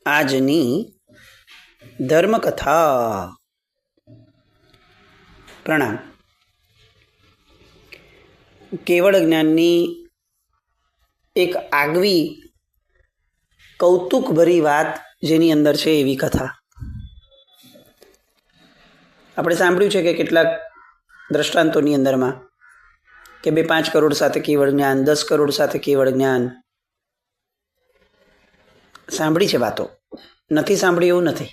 આજની ધર્મકથા. પ્રણામ. કેવળ જ્ઞાનની એક આગવી કૌતુકભરી વાત જેની અંદર છે એવી કથા. આપણે સાંભળ્યું છે કે કેટલાક દ્રષ્ટાંતોની અંદરમાં કે 2-5 કરોડ સાથે કેવળ જ્ઞાન, 10 કરોડ સાથે કેવળ જ્ઞાન. સાંભળી છે વાતો, નથી સાંભળી એવું નથી,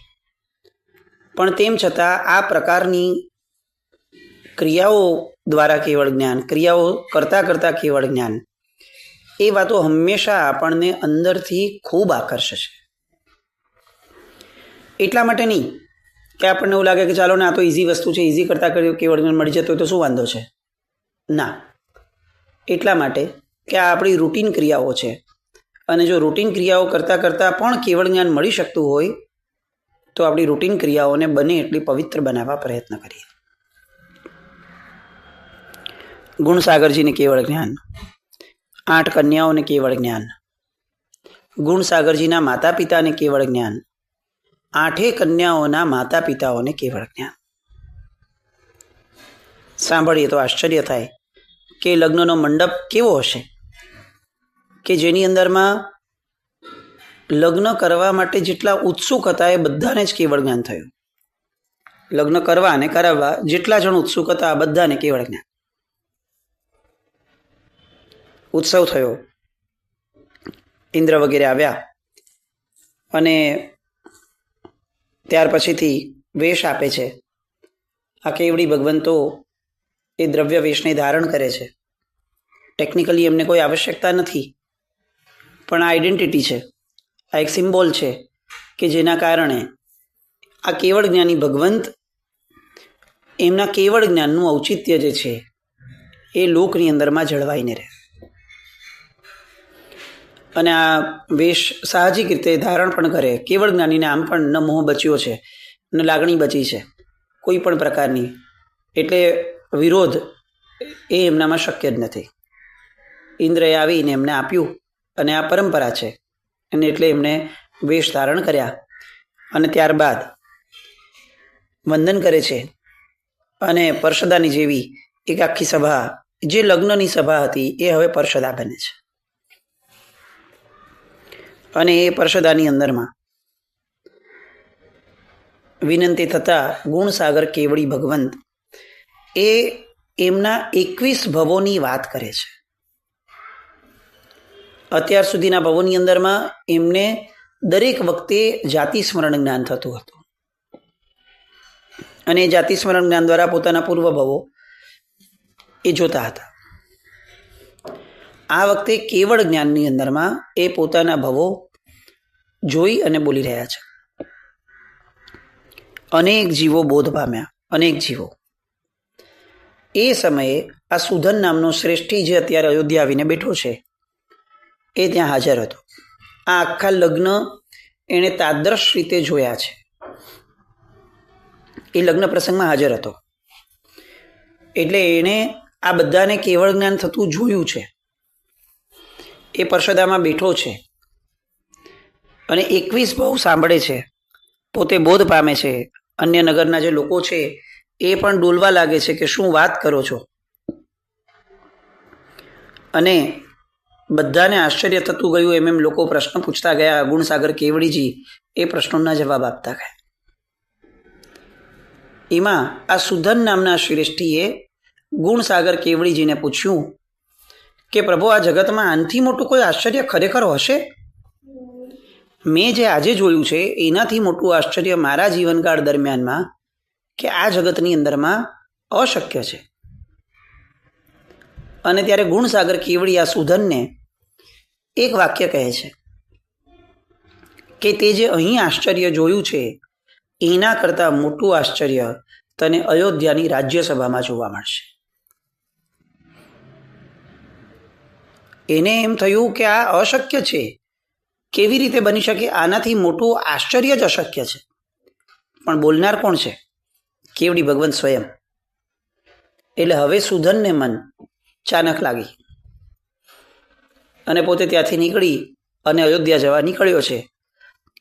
પણ તેમ છતાં આ પ્રકારની ક્રિયાઓ દ્વારા કેવળ જ્ઞાન, ક્રિયાઓ કરતાં કરતાં કેવળ જ્ઞાન, એ વાતો હંમેશા આપણને અંદરથી ખૂબ આકર્ષે છે. એટલા માટે નહીં કે આપણને એવું લાગે કે ચાલો ને આ તો ઇઝી વસ્તુ છે, ઇઝી કરતાં કેવળ જ્ઞાન મળી જતો હોય તો શું વાંધો છે. ના, એટલા માટે કે આ આપણી રૂટીન ક્રિયાઓ છે, અને જો રૂટીન ક્રિયાઓ કરતાં કરતાં પણ કેવળ જ્ઞાન મળી શકતું હોય તો આપણી રૂટીન ક્રિયાઓને બને એટલી પવિત્ર બનાવવા પ્રયત્ન કરીએ. ગુણસાગરજીને કેવળ જ્ઞાન, 8 કન્યાઓને કેવળ જ્ઞાન, ગુણસાગરજીના માતા પિતાને કેવળ જ્ઞાન, 8 કન્યાઓના માતા પિતાઓને કેવળ જ્ઞાન. સાંભળીએ તો આશ્ચર્ય થાય કે લગ્નનો મંડપ કેવો હશે કે જેની અંદરમાં લગ્ન કરવા માટે જેટલા ઉત્સુક હતા એ બધાને જ કેવળ જ્ઞાન થયું. લગ્ન કરવા અને કરાવવા જેટલા જણ ઉત્સુક હતા આ બધાને કેવળ જ્ઞાન. ઉત્સવ થયો, ઇન્દ્ર વગેરે આવ્યા અને ત્યાર પછીથી વેશ આપે છે. આ કેવડી ભગવંતો એ દ્રવ્ય વેશને ધારણ કરે છે. ટેકનિકલી એમને કોઈ આવશ્યકતા નથી, પણ આ આઈડેન્ટિટી છે, આ એક સિમ્બોલ છે કે જેના કારણે આ કેવળ જ્ઞાની ભગવંત એમના કેવળ જ્ઞાનનું ઔચિત્ય જે છે એ લોકની અંદરમાં જળવાઈને રહે. અને આ વેશ સાહજિક રીતે ધારણ પણ કરે. કેવળ જ્ઞાનીને આમ પણ ન મોહ બચ્યો છે ન લાગણી બચી છે કોઈ પણ પ્રકારની, એટલે વિરોધ એ એમનામાં શક્ય જ નથી. ઇન્દ્રએ આવીને એમને આપ્યું અને આ પરંપરા છે અને એટલે એમને વેશ ધારણ કર્યા અને ત્યારબાદ વંદન કરે છે. અને પરષદાની જેવી એક આખી સભા, જે લગ્નની સભા હતી એ હવે પરષદા બને છે. અને એ પરષદાની અંદરમાં વિનંતી થતાં ગુણસાગર કેવળી ભગવંત એ એમના 21 ભવોની વાત કરે છે. અત્યાર સુધીના ભવોની અંદરમાં એમને દરેક વખતે જાતિ સ્મરણ જ્ઞાન થતું હતું અને એ જાતિ સ્મરણ જ્ઞાન દ્વારા પોતાના પૂર્વ ભવો એ જોતા હતા. આ વખતે કેવળ જ્ઞાનની અંદરમાં એ પોતાના ભવો જોઈ અને બોલી રહ્યા છે. અનેક જીવો બોધ પામ્યા, અનેક જીવો. એ સમયે આ સુધન નામનો શ્રેષ્ઠી જે અત્યારે અયોધ્યા આવીને બેઠો છે એ ત્યાં હાજર હતો. આ આખા લગ્ન એણે તાદ્રશ રીતે જોયા છે. એ લગ્ન પ્રસંગમાં હાજર હતો એટલે એણે આ બધાને કેવળ જ્ઞાન થતું જોયું છે. એ પરષદામાં બેઠો છે અને 21 ભવ સાંભળે છે, પોતે બોધ પામે છે. અન્ય નગરના જે લોકો છે એ પણ ડોલવા લાગે છે કે શું વાત કરો છો. અને બધાને આશ્ચર્ય થતું ગયું. એમ લોકો પ્રશ્ન પૂછતા ગયા. ગુણસાગર કેવળીજી એ પ્રશ્નોના જવાબ આપતા ગયા. એમાં આ સુધન નામના શ્રેષ્ઠીએ ગુણસાગર કેવળીજીને પૂછ્યું કે પ્રભુ, આ જગતમાં આનાથી મોટું કોઈ આશ્ચર્ય ખરેખર હશે? મેં જે આજે જોયું છે એનાથી મોટું આશ્ચર્ય મારા જીવનકાળ દરમિયાનમાં કે આ જગતની અંદરમાં અશક્ય છે. અને ત્યારે ગુણસાગર કેવળી આ સુધનને એક વાક્ય કહે છે કે તે જે અહીં આશ્ચર્ય જોયું છે એના કરતાં મોટું આશ્ચર્ય તને અયોધ્યાની રાજ્યસભામાં જોવા મળશે. એને એમ થયું કે આ અશક્ય છે, કેવી રીતે બની શકે? આનાથી મોટું આશ્ચર્ય જ અશક્ય છે. પણ બોલનાર કોણ છે? કેવડી ભગવંત સ્વયં. એટલે હવે સુધનને મન ચાનક લાગી અને પોતે ત્યાંથી નીકળી અને અયોધ્યા જવા નીકળ્યો છે.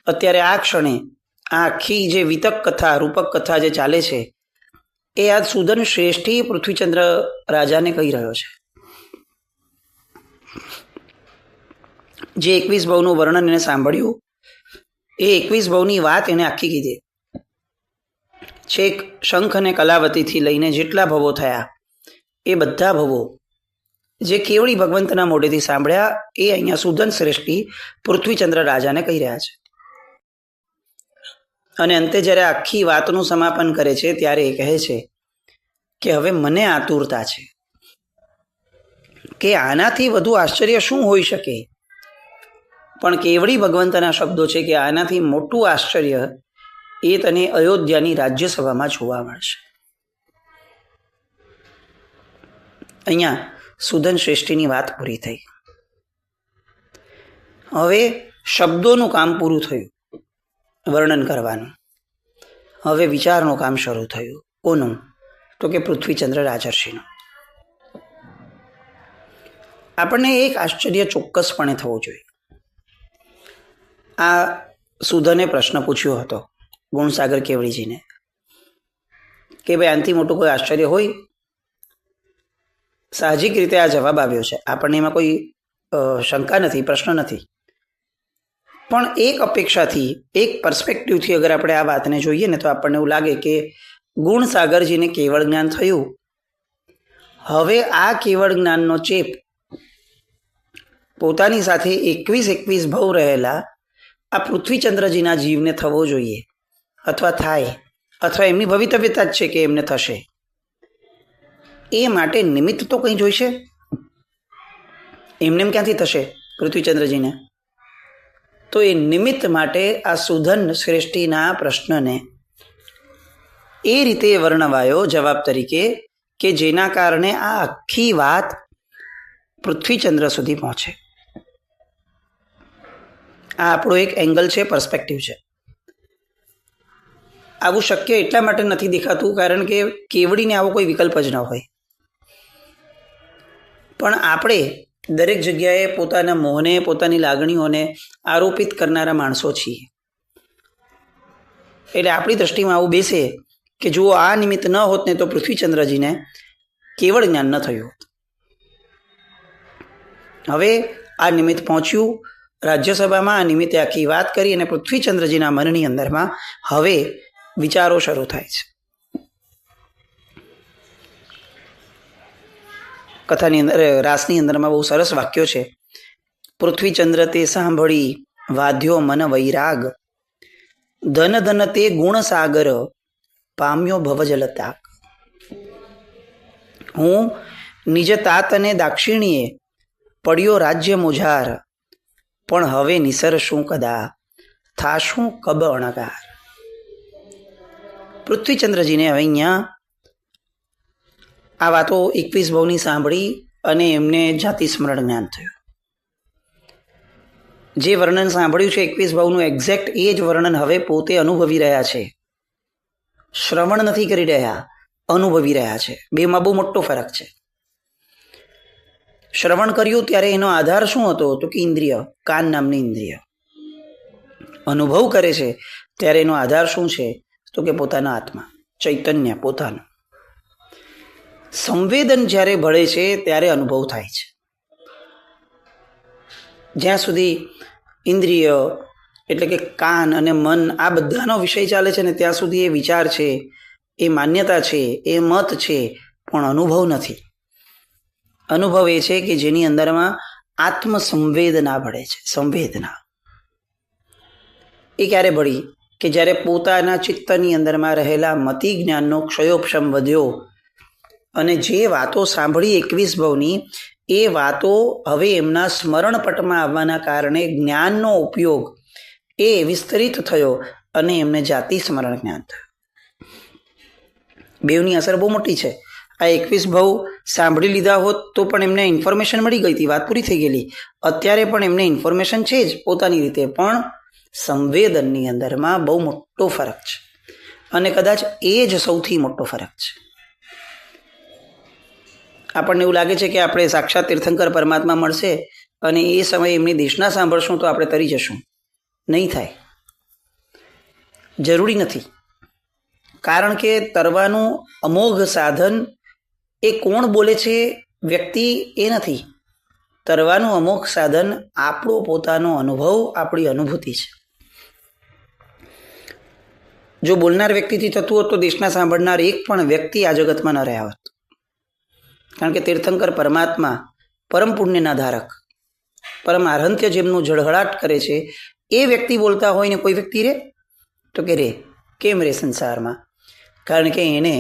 અત્યારે આ ક્ષણે આ આખી જે વિતક કથા રૂપક કથા જે ચાલે છે એ આ સુદન શ્રેષ્ઠી પૃથ્વીચંદ્ર રાજાને કહી રહ્યો છે. જે 21 ભવનું વર્ણન એને સાંભળ્યું એ 21 ભવની વાત એને આખી કીધી. છેક શંખ અને કલાવતીથી લઈને જેટલા ભવો થયા એ બધા ભવો જે કેવળી ભગવંતના મોઢેથી સાંભળ્યા એ અહીંયા સુદન શ્રેષ્ઠી પૃથ્વીચંદ્ર રાજાને કહી રહ્યા છે. અને અંતે જ્યારે આખી વાતનું સમાપન કરે છે ત્યારે એ કહે છે કે હવે મને આતુરતા છે કે આનાથી વધુ આશ્ચર્ય શું હોઈ શકે. પણ કેવળી ભગવંતના શબ્દો છે કે આનાથી મોટું આશ્ચર્ય એ તને અયોધ્યાની રાજ્યસભામાં જોવા મળશે. અહીંયા સુદન શ્રેષ્ઠીની વાત પૂરી થઈ. હવે શબ્દોનું કામ પૂરું થયું, વર્ણન કરવાનું. હવે વિચારનું કામ શરૂ થયું. કોનું? તો કે પૃથ્વીચંદ્ર રાજર્ષિનું. આપણને એક આશ્ચર્ય ચોક્કસપણે થવું જોઈએ. આ સુદને પ્રશ્ન પૂછ્યો હતો ગુણસાગર કેવળીજીને કે ભાઈ આનાથી મોટું કોઈ આશ્ચર્ય હોય? સાહજિક રીતે આ જવાબ આવ્યો છે, આપણને એમાં કોઈ શંકા નથી, પ્રશ્ન નથી. પણ એક અપેક્ષાથી, એક પર્સપેક્ટિવથી અગર આપણે આ વાતને જોઈએ ને તો આપણને એવું લાગે કે ગુણસાગરજીને કેવળ જ્ઞાન થયું. હવે આ કેવળ જ્ઞાનનો ચેપ પોતાની સાથે 21 ભવ રહેલા આ પૃથ્વીચંદ્રજીના જીવને થવો જોઈએ, અથવા થાય, અથવા એમની ભવિતવ્યતા જ છે કે એમને થશે. એ માટે નિમિત્ત તો કંઈ જોઈશે. એમને ક્યાંથી થશે પૃથ્વીચંદ્રજીને? તો એ નિમિત્ત માટે આ સુદન શ્રેષ્ઠીના પ્રશ્નને એ રીતે વર્ણવાયો જવાબ તરીકે કે જેના કારણે આ આખી વાત પૃથ્વીચંદ્ર સુધી પહોંચે. આ આપણો એક એંગલ છે, પર્સપેક્ટિવ છે. આવું શક્ય એટલા માટે નથી દેખાતું કારણ કે કેવડીને આવો કોઈ વિકલ્પ જ ન હોય. પણ આપણે દરેક જગ્યાએ પોતાના મોહને, પોતાની લાગણીઓને આરોપિત કરનારા માણસો છીએ. એટલે આપણી દ્રષ્ટિમાં આવું બેસે કે જુઓ આ નિમિત્ત ન હોત ને તો પૃથ્વીચંદ્રજીને કેવળ જ્ઞાન ન થયું હોત. હવે આ નિમિત્ત પહોંચ્યું રાજ્યસભામાં. આ નિમિત્તે આખી વાત કરી અને પૃથ્વીચંદ્રજીના મનની અંદરમાં હવે વિચારો શરૂ થાય છે. કથાની અંદર, રાસની અંદરમાં બહુ સરસ વાક્યો છે. પૃથ્વીચંદ્ર તે સાંભળી વાધ્યો મન વૈરાગ, ધન ધન તે ગુણ સાગર પામ્યો ભવજલતાક. હું નિજ તાત અને દાક્ષિણીએ પડ્યો રાજ્ય મુજાર, પણ હવે નિસર શું કદા થાશું કબ અણગાર. પૃથ્વીચંદ્રજીને હવે અહીંયા આ વાતો 21 ભવની સાંભળી અને એમને જાતિ સ્મરણ જ્ઞાન થયું. જે વર્ણન સાંભળ્યું છે 21 ભવનું એક્ઝેક્ટ એ જ વર્ણન હવે પોતે અનુભવી રહ્યા છે. શ્રવણ નથી કરી રહ્યા, અનુભવી રહ્યા છે. બેમાં બહુ મોટો ફરક છે. શ્રવણ કર્યું ત્યારે એનો આધાર શું હતો? તો કે ઇન્દ્રિય, કાન નામની ઇન્દ્રિય. અનુભવ કરે છે ત્યારે એનો આધાર શું છે? તો કે પોતાના આત્મા, ચૈતન્ય પોતાનું. સંવેદન જ્યારે ભળે છે ત્યારે અનુભવ થાય છે. જ્યાં સુધી ઇન્દ્રિય એટલે કે કાન અને મન આ બધાનો વિષય ચાલે છે ને ત્યાં સુધી એ વિચાર છે, એ માન્યતા છે, એ મત છે, પણ અનુભવ નથી. અનુભવ એ છે કે જેની અંદરમાં આત્મસંવેદના ભળે છે. સંવેદના એ ક્યારે ભળી? કે જ્યારે પોતાના ચિત્તની અંદરમાં રહેલા મતિ જ્ઞાનનો ક્ષયોપશમ વધ્યો અને જે વાતો સાંભળી 21 ભવની એ વાતો હવે એમના સ્મરણપટમાં આવવાના કારણે જ્ઞાનનો ઉપયોગ એ વિસ્તરિત થયો અને એમને જાતિ સ્મરણ જ્ઞાન થયું. બેવની અસર બહુ મોટી છે. આ 21 ભવ સાંભળી લીધા હોત તો પણ એમને ઇન્ફોર્મેશન મળી ગઈ હતી, વાત પૂરી થઈ ગયેલી. અત્યારે પણ એમને ઇન્ફોર્મેશન છે જ પોતાની રીતે, પણ સંવેદનની અંદરમાં બહુ મોટો ફરક છે અને કદાચ એ જ સૌથી મોટો ફરક છે. આપણને એવું લાગે છે કે આપણે સાક્ષાત તીર્થંકર પરમાત્મા મળશે અને એ સમયે એમની દેશના સાંભળશું તો આપણે તરી જશું. નહીં થાય. જરૂરી નથી. કારણ કે તરવાનું અમોઘ સાધન એ કોણ બોલે છે વ્યક્તિ એ નથી. તરવાનું અમોઘ સાધન આપણો પોતાનો અનુભવ, આપણી અનુભૂતિ છે. જો બોલનાર વ્યક્તિથી થતું હોત તો દેશના સાંભળનાર એક પણ વ્યક્તિ આ જગતમાં ન રહ્યા હોત. કારણ કે તીર્થંકર પરમાત્મા, પરમ પુણ્યના ધારક, પરમ આરહંત્ય જેમનું જળહળાટ કરે છે એ વ્યક્તિ બોલતા હોય ને કોઈ વ્યક્તિ રે તો કે રે. કેમ રે સંસારમાં? કારણ કે એને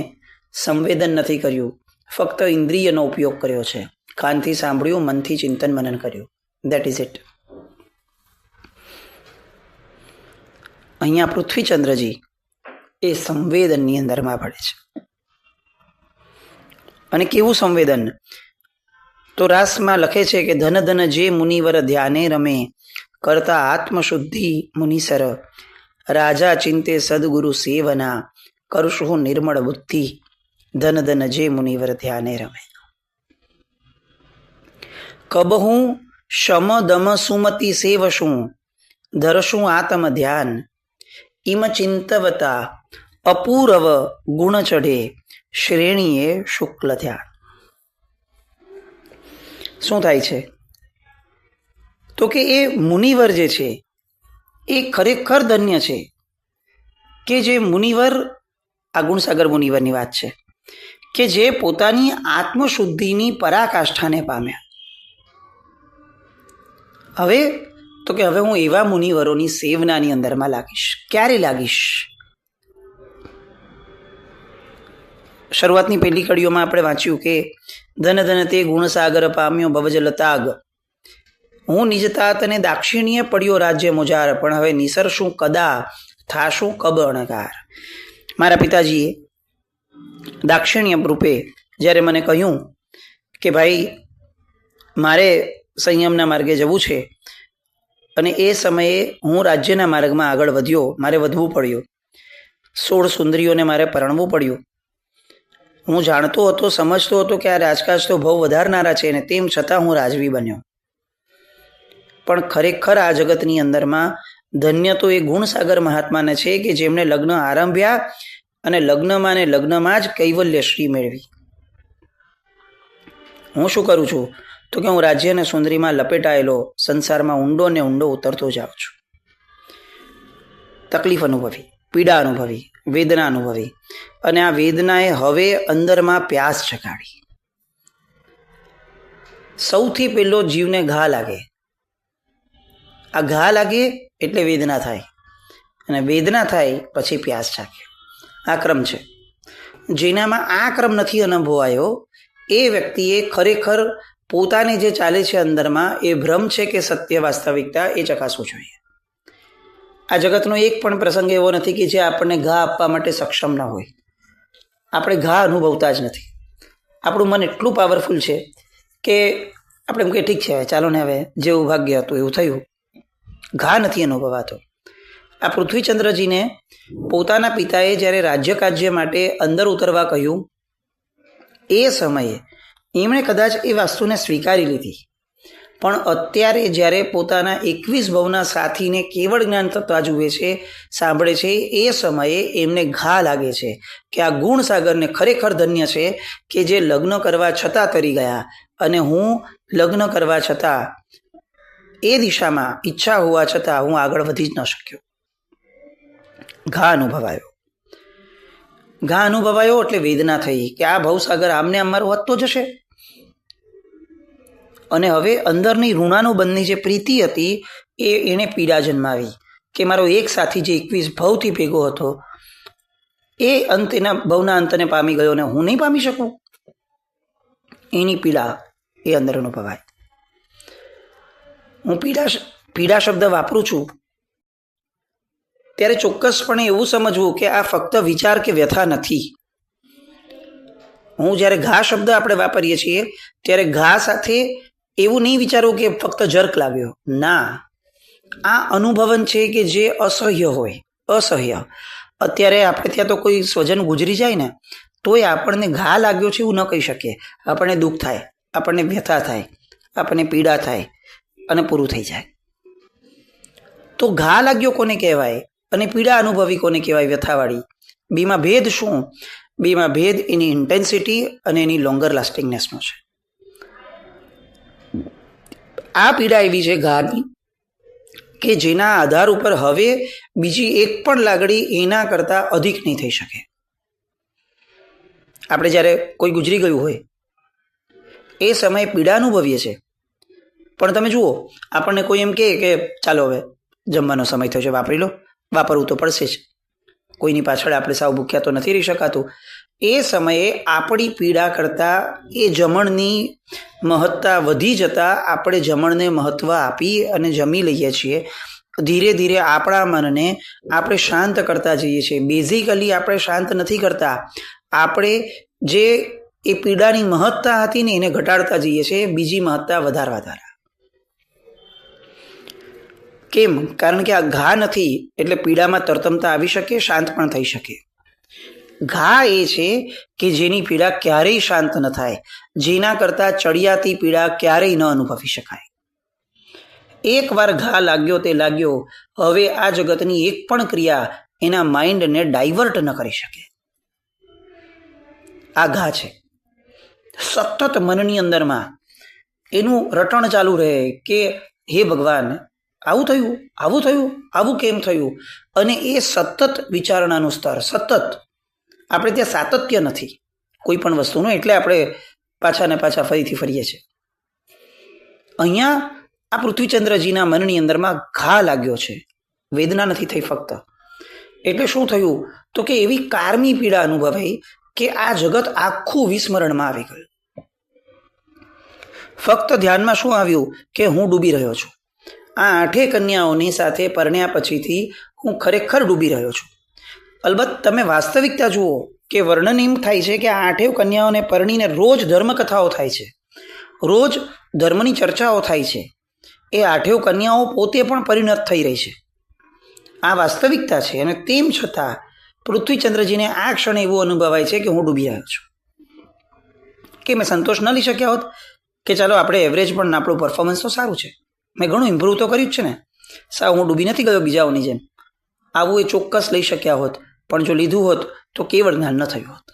સંવેદન નથી કર્યું, ફક્ત ઇન્દ્રિયનો ઉપયોગ કર્યો છે. કાનથી સાંભળ્યું, મનથી ચિંતન મનન કર્યું. That is it. અહીંયા પૃથ્વીચંદ્રજી એ સંવેદનની અંદરમાં પડે છે. અને કેવું સંવેદન? તો રાસમાં લખે છે કે ધન ધન જે મુનિવર ધ્યાને રમે, કરતા આત્મશુદ્ધિ મુનિસર, રાજા ચિંતે સદગુરુ સેવના, કરશું નિર્મળ બુદ્ધિ, ધન ધન જે મુનિવર ધ્યાને રમે. કબહું શમ દમ સુમતિ સેવશું, ધરશું આત્મ ધ્યાન, ઇમ ચિંતવતા અપૂરવ ગુણ ચઢે, શ્રેણીએ શુક્લ ધ્યાન. શું થાય છે? તો કે એ મુનિવર જે છે એ ખરેખર ધન્ય છે કે જે મુનિવર, આ ગુણસાગર મુનિવરની વાત છે, કે જે પોતાની આત્મશુદ્ધિની પરાકાષ્ઠાને પામ્યા. હવે તો કે હવે હું એવા મુનિવરોની સેવનાની અંદરમાં લાગીશ. ક્યારે લાગીશ? શરૂઆતની પહેલી કડીઓમાં આપણે વાંચ્યું કે ધન ધન તે ગુણસાગર પામ્યો ભવજલ તાગ, હું નિજતા તને દાક્ષિણીએ પડ્યો રાજ્ય મોજાર, પણ હવે નિસર શું કદા થાશું કબ અણકાર. મારા પિતાજીએ દાક્ષિણ્ય રૂપે જ્યારે મને કહ્યું કે ભાઈ મારે સંયમના માર્ગે જવું છે, અને એ સમયે હું રાજ્યના માર્ગમાં આગળ વધ્યો, મારે વધવું પડ્યું, 16 સુંદરીઓને મારે પરણવું પડ્યું. હું જાણતો હતો, સમજતો હતો કે આ રાજકાજ તો બહુ વધારનારા છે, ને તેમ છતાં હું રાજવી બન્યો. પણ ખરેખર આ જગતની અંદરમાં ધન્ય તો એ ગુણસાગર મહાત્માને છે કે જેમણે લગ્ન આરંભ્યા અને લગ્નમાં ને લગ્નમાં જ કૈવલ્ય શ્રી મેળવી. હું શું કરું છું? તો કે હું રાજ્ય અને સુંદરીમાં લપેટાયેલો સંસારમાં ઊંડો ને ઊંડો ઉતરતો જાઉં છું. તકલીફ અનુભવી, પીડા અનુભવી, વેદના અનુભવી, અને આ વેદનાએ હવે અંદરમાં પ્યાસ જગાડી. સૌથી પહેલો જીવને ઘા લાગે. આ ઘા લાગે એટલે વેદના થાય, અને વેદના થાય પછી પ્યાસ જાગે. આ ક્રમ છે. જેનામાં આ ક્રમ નથી અનુભવાયો એ વ્યક્તિએ ખરેખર પોતાને જે ચાલે છે અંદરમાં એ ભ્રમ છે કે સત્ય વાસ્તવિકતા, એ ચકાસવું જોઈએ. આ જગતનો એક પણ પ્રસંગ એવો નથી કે જે આપણને ઘા આપવા માટે સક્ષમ ન હોય. આપણે ઘા અનુભવતા જ નથી. આપણું મન એટલું પાવરફુલ છે કે આપણે એમ કે ઠીક છે, ચાલો ને હવે જેવું ભાગ્ય હતું એવું થયું. ઘા નથી અનુભવાતો. આ પૃથ્વીચંદ્રજીને પોતાના પિતાએ જ્યારે રાજ્યકાજ્ય માટે અંદર ઉતરવા કહ્યું એ સમયે એમણે કદાચ એ વસ્તુને સ્વીકારી લીધી, પણ અત્યારે જ્યારે પોતાના 21 ભવના સાથીને કેવળ જ્ઞાન થતા જુએ છે, સાંભળે છે, એ સમયે એમને ઘા લાગે છે કે આ ગુણસાગરને ખરેખર ધન્ય છે કે જે લગ્ન કરવા છતાં તરી ગયા, અને હું લગ્ન કરવા છતાં એ દિશામાં ઈચ્છા હોવા છતાં હું આગળ વધી જ ન શક્યો. ઘા અનુભવાયો. ઘા અનુભવાયો એટલે વેદના થઈ કે આ ભવસાગર આમને આમ મારો વધતો જશે. અને હવે અંદરની ઋણાનુબંધની જે પ્રીતિ હતી એને પીડા જન્માવી કે મારો એક સાથી જે 21 ભવથી ભેગો હતો એ અંતના ભવના અંતને પામી ગયો ને હું નહીં પામી શકું. એની પીડા એ અંદર અનુભવાય. હું પીડા શબ્દ વાપરું છું ત્યારે ચોક્કસપણે એવું સમજવું કે આ ફક્ત વિચાર કે વ્યથા નથી. હું જ્યારે ઘા શબ્દ આપણે વાપરીએ છીએ ત્યારે ઘા સાથે એવું નહીં વિચારવું કે ફક્ત જર્ક લાગ્યો. ના, આ અનુભવન છે કે જે અસહ્ય હોય. અસહ્ય. અત્યારે આપણે ત્યાં તો કોઈ સ્વજન ગુજરી જાય ને તોય આપણને ઘા લાગ્યો છે એવું ન કહી શકીએ. આપણને દુઃખ થાય, આપણને વ્યથા થાય, આપણને પીડા થાય અને પૂરું થઈ જાય. તો ઘા લાગ્યો કોને કહેવાય? અને પીડા અનુભવી કોને કહેવાય? વ્યથાવાળી. બેમાં ભેદ શું? બેમાં ભેદ એની ઇન્ટેન્સિટી અને એની લોંગર લાસ્ટિંગનેસનો છે. આ પીડા એવી છે ઘાની કે જેના આધાર ઉપર હવે બીજી એક પણ લાગણી એના કરતાં અધિક નહીં થઈ શકે. આપણે જ્યારે કોઈ ગુજરી ગયું હોય એ સમયે પીડા અનુભવીએ છીએ, પણ તમે જુઓ, આપણને કોઈ એમ કહે કે ચાલો હવે જમવાનો સમય થયો છે, વાપરી લો, વાપરવું તો પડશે જ, કોઈની પાછળ આપણે સાવ ભૂખ્યા તો નથી રહી શકાતું. એ સમયે આપણી પીડા કરતાં એ જમણની મહત્તા વધી જતાં આપણે જમણને મહત્ત્વ આપી અને જમી લઈએ છીએ. ધીરે ધીરે આપણા મનને આપણે શાંત કરતા જઈએ છીએ. બેઝિકલી આપણે શાંત નથી કરતા, આપણે જે એ પીડાની મહત્તા હતી ને એને ઘટાડતા જઈએ છીએ, બીજી મહત્તા વધારવા. કેમ? કારણ કે આ ઘા નથી એટલે પીડામાં તરતમતા આવી શકે, શાંત પણ થઈ શકે. ઘા એ છે કે જેની પીડા ક્યારેય શાંત ન થાય, જેના કરતાં ચડિયાતી પીડા ક્યારેય ન અનુભવી શકાય. એકવાર ઘા લાગ્યો તે લાગ્યો, હવે આ જગતની એક પણ ક્રિયા એના માઇન્ડને ડાયવર્ટ ન કરી શકે. આ ઘા છે. સતત મનની અંદરમાં એનું રટણ ચાલુ રહે કે હે ભગવાન, આવું થયું, આવું થયું, આવું કેમ થયું? અને એ સતત વિચારણાનું સ્તર, સતત. આપણે ત્યાં સાતત્ય નથી કોઈ પણ વસ્તુનું, એટલે આપણે પાછા ને પાછા ફરીથી ફરીએ છીએ. અહીંયા આ પૃથ્વીચંદ્રજીના મનની અંદરમાં ઘા લાગ્યો છે, વેદના નથી થઈ ફક્ત. એટલે શું થયું? તો કે એવી કારમી પીડા અનુભવાઈ કે આ જગત આખું વિસ્મરણમાં આવી ગયું. ફક્ત ધ્યાનમાં શું આવ્યું કે હું ડૂબી રહ્યો છું. આ 8 કન્યાઓની સાથે પરણ્યા પછીથી હું ખરેખર ડૂબી રહ્યો છું. અલબત્ત તમે વાસ્તવિકતા જુઓ કે વર્ણન એમ થાય છે કે આ 8 કન્યાઓને પરણીને રોજ ધર્મકથાઓ થાય છે, રોજ ધર્મની ચર્ચાઓ થાય છે. એ 8 કન્યાઓ પોતે પણ પરિણત થઈ રહી છે. આ વાસ્તવિકતા છે. અને તેમ છતાં પૃથ્વીચંદ્રજીને આ ક્ષણે એવું અનુભવાય છે કે હું ડૂબી રહ્યો છું. કે મેં સંતોષ ન લઈ શક્યા હોત કે ચાલો આપણે એવરેજ પણ આપણું પરફોર્મન્સ તો સારું છે, મેં ઘણું ઇમ્પ્રૂવ તો કર્યું જ છે ને, સાવ હું ડૂબી નથી ગયો બીજાઓની જેમ, આવું એ ચોક્કસ લઈ શક્યા હોત. પણ જો લીધું હોત તો કેવળ જ્ઞાન ન થયું હોત.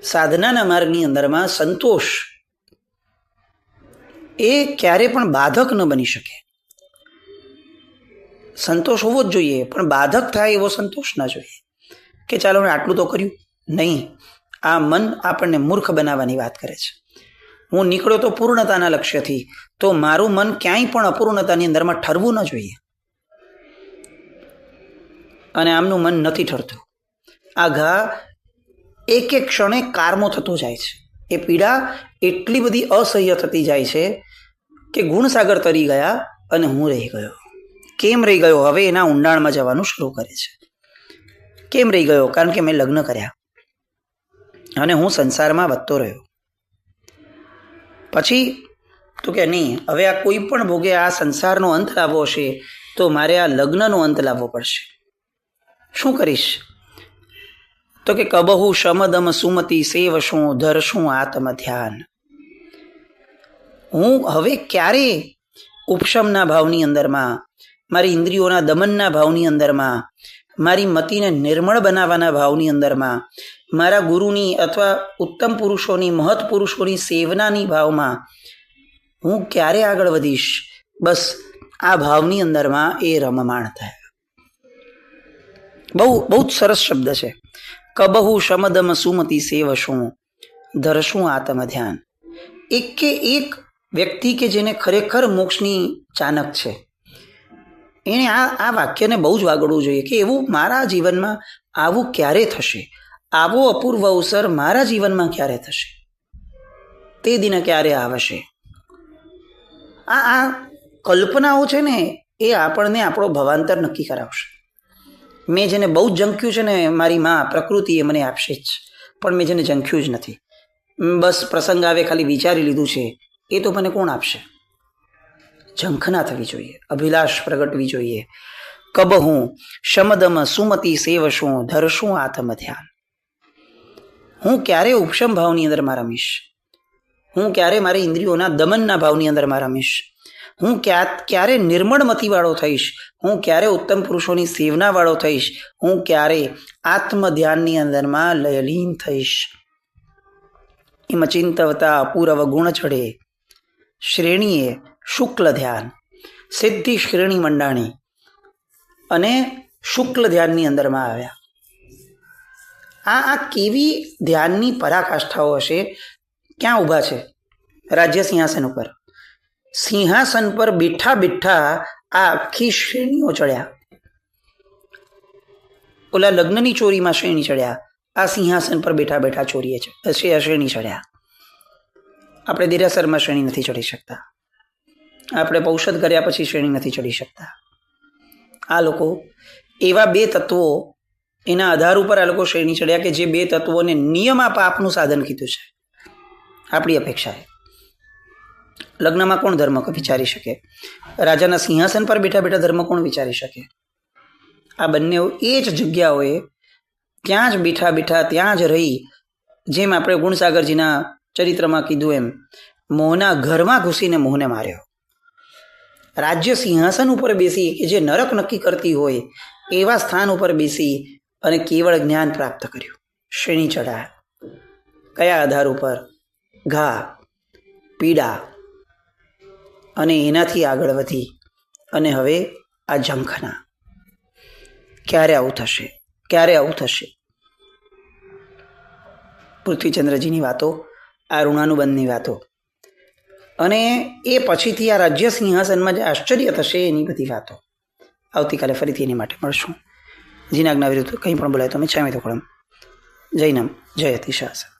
સાધનાના માર્ગની અંદરમાં સંતોષ એ ક્યારે પણ બાધક ન બની શકે. સંતોષ હોવો જ જોઈએ, પણ બાધક થાય એવો સંતોષ ના જોઈએ કે ચાલો મેં આટલું તો કર્યું. નહીં, આ મન આપણને મૂર્ખ બનાવવાની વાત કરે છે. હું નીકળ્યો તો પૂર્ણતાના લક્ષ્યથી, તો મારું મન ક્યાંય પણ અપૂર્ણતાની અંદરમાં ઠરવું ન જોઈએ. અને આમનું મન નથી ઠરતું. આ ઘા એક એક ક્ષણે કારમો થતો જાય છે. એ પીડા એટલી બધી અસહ્ય થતી જાય છે કે ગુણસાગર તરી ગયા અને હું રહી ગયો. કેમ રહી ગયો? હવે એના ઊંડાણમાં જવાનું શરૂ કરે છે. કેમ રહી ગયો? કારણ કે મેં લગ્ન કર્યા અને હું સંસારમાં વધતો રહ્યો. પછી તો કે નહીં, હવે આ કોઈ પણ ભોગે આ સંસારનો અંત લાવવો હશે તો મારે આ લગ્નનો અંત લાવવો પડશે. શું કરીશ? તો કે કબહુ શમદમ સુમતી સેવશું ધરશું આત્મ ધ્યાન. હું હવે ક્યારે ઉપશમના ભાવની અંદરમાં, મારી ઇન્દ્રિયોના દમનના ભાવની અંદરમાં, મારી મતિને નિર્મળ બનાવવાના ભાવની અંદરમાં, મારા ગુરુની અથવા ઉત્તમ પુરુષોની, મહત પુરુષોની સેવનાની ભાવમાં હું ક્યારે આગળ વધીશ? બસ આ ભાવની અંદરમાં એ રમમાણ થાય. બહુ જ સરસ શબ્દ છે. કબહુ શમદમ સુમતી સેવશું ધરશું આત્મ ધ્યાન. એક કે એક વ્યક્તિ કે જેને ખરેખર મોક્ષની ચાનક છે, એને આ વાક્યને બહુ જ વાગડવું જોઈએ કે એવું મારા જીવનમાં આવું ક્યારે થશે, આવો અપૂર્વ અવસર મારા જીવનમાં ક્યારે થશે, તે દિને ક્યારે આવશે. આ કલ્પનાઓ છે ને એ આપણને આપણો ભવાંતર નક્કી કરાવશે. મેં જેને બહુ જ ઝંખ્યું છે ને, મારી માં પ્રકૃતિ એ મને આપશે જ, પણ મેં જેને ઝંખ્યું જ નથી, બસ પ્રસંગ આવે ખાલી વિચારી લીધું છે, એ તો મને કોણ આપશે? ઝંખના થવી જોઈએ, અભિલાષ પ્રગટવી જોઈએ. કબહું શમદમ સુમતી સેવશું ધરશું આત્મ ધ્યાન. હું ક્યારે ઉપશમ ભાવની અંદરમાં રમીશ? હું ક્યારે મારી ઇન્દ્રિયોના દમનના ભાવની અંદરમાં રમીશ? હું ક્યારે નિર્મળમતીવાળો થઈશ, હું ક્યારે ઉત્તમ પુરુષોની સેવનાવાળો થઈશ, હું ક્યારે આત્મધ્યાનની અંદરમાં લયલીન થઈશ. એમ ચિંતવતા અપૂરવ ગુણ ચડે શ્રેણીએ શુક્લ ધ્યાન, સિદ્ધિ શ્રેણી મંડાણી અને શુક્લ ધ્યાનની અંદરમાં આવ્યા. આ કેવી ધ્યાનની પરાકાષ્ઠાઓ હશે. ક્યાં ઊભા છે? રાજ્ય સિંહાસન ઉપર. સિંહાસન પર બેઠા બેઠા આ આખી શ્રેણીઓ ચડ્યા. ઓલા લગ્નની ચોરીમાં શ્રેણી ચડ્યા, આ સિંહાસન પર બેઠા બેઠા ચોરીએ છે શ્રેણી ચડ્યા. આપણે દેરાસરમાં શ્રેણી નથી ચડી શકતા, આપણે પૌષધ કર્યા પછી શ્રેણી નથી ચડી શકતા. આ લોકો એવા બે તત્વો, એના આધાર ઉપર આ લોકો શ્રેણી ચડ્યા કે જે બે તત્વોને નિયમ આપનું સાધન કીધું છે. આપણી અપેક્ષાએ લગ્નમાં કોણ ધર્મ વિચારી શકે? રાજાના સિંહાસન પર બેઠા બેઠા ધર્મ કોણ વિચારી શકે? આ બંને એ જ જગ્યાઓએ ત્યાં જ બેઠા બેઠા ત્યાં જ રહી, જેમ આપણે ગુણસાગરજીના ચરિત્રમાં કીધું એમ, મોહના ઘરમાં ઘૂસીને મોહને માર્યો. રાજ્ય સિંહાસન ઉપર બેસી કે જે નરક નક્કી કરતી હોય એવા સ્થાન ઉપર બેસી અને કેવળ જ્ઞાન પ્રાપ્ત કર્યું. શ્રેણી ચઢાયા. કયા આધાર ઉપર? ઘા, પીડા, અને એનાથી આગળ વધી અને હવે આ ઝંખના. ક્યારે આવું થશે? ક્યારે આવું થશે? પૃથ્વીચંદ્રજીની વાતો, આ ઋણાનુબંધની વાતો, અને એ પછીથી આ રાજ્ય સિંહાસનમાં જે આશ્ચર્ય થશે એની બધી વાતો આવતીકાલે ફરીથી એની માટે મળશું. જીનાજ્ઞા વિરુદ્ધ કંઈ પણ બોલાય તો મેં છામી તો જય નામ, જય અતિશાસન.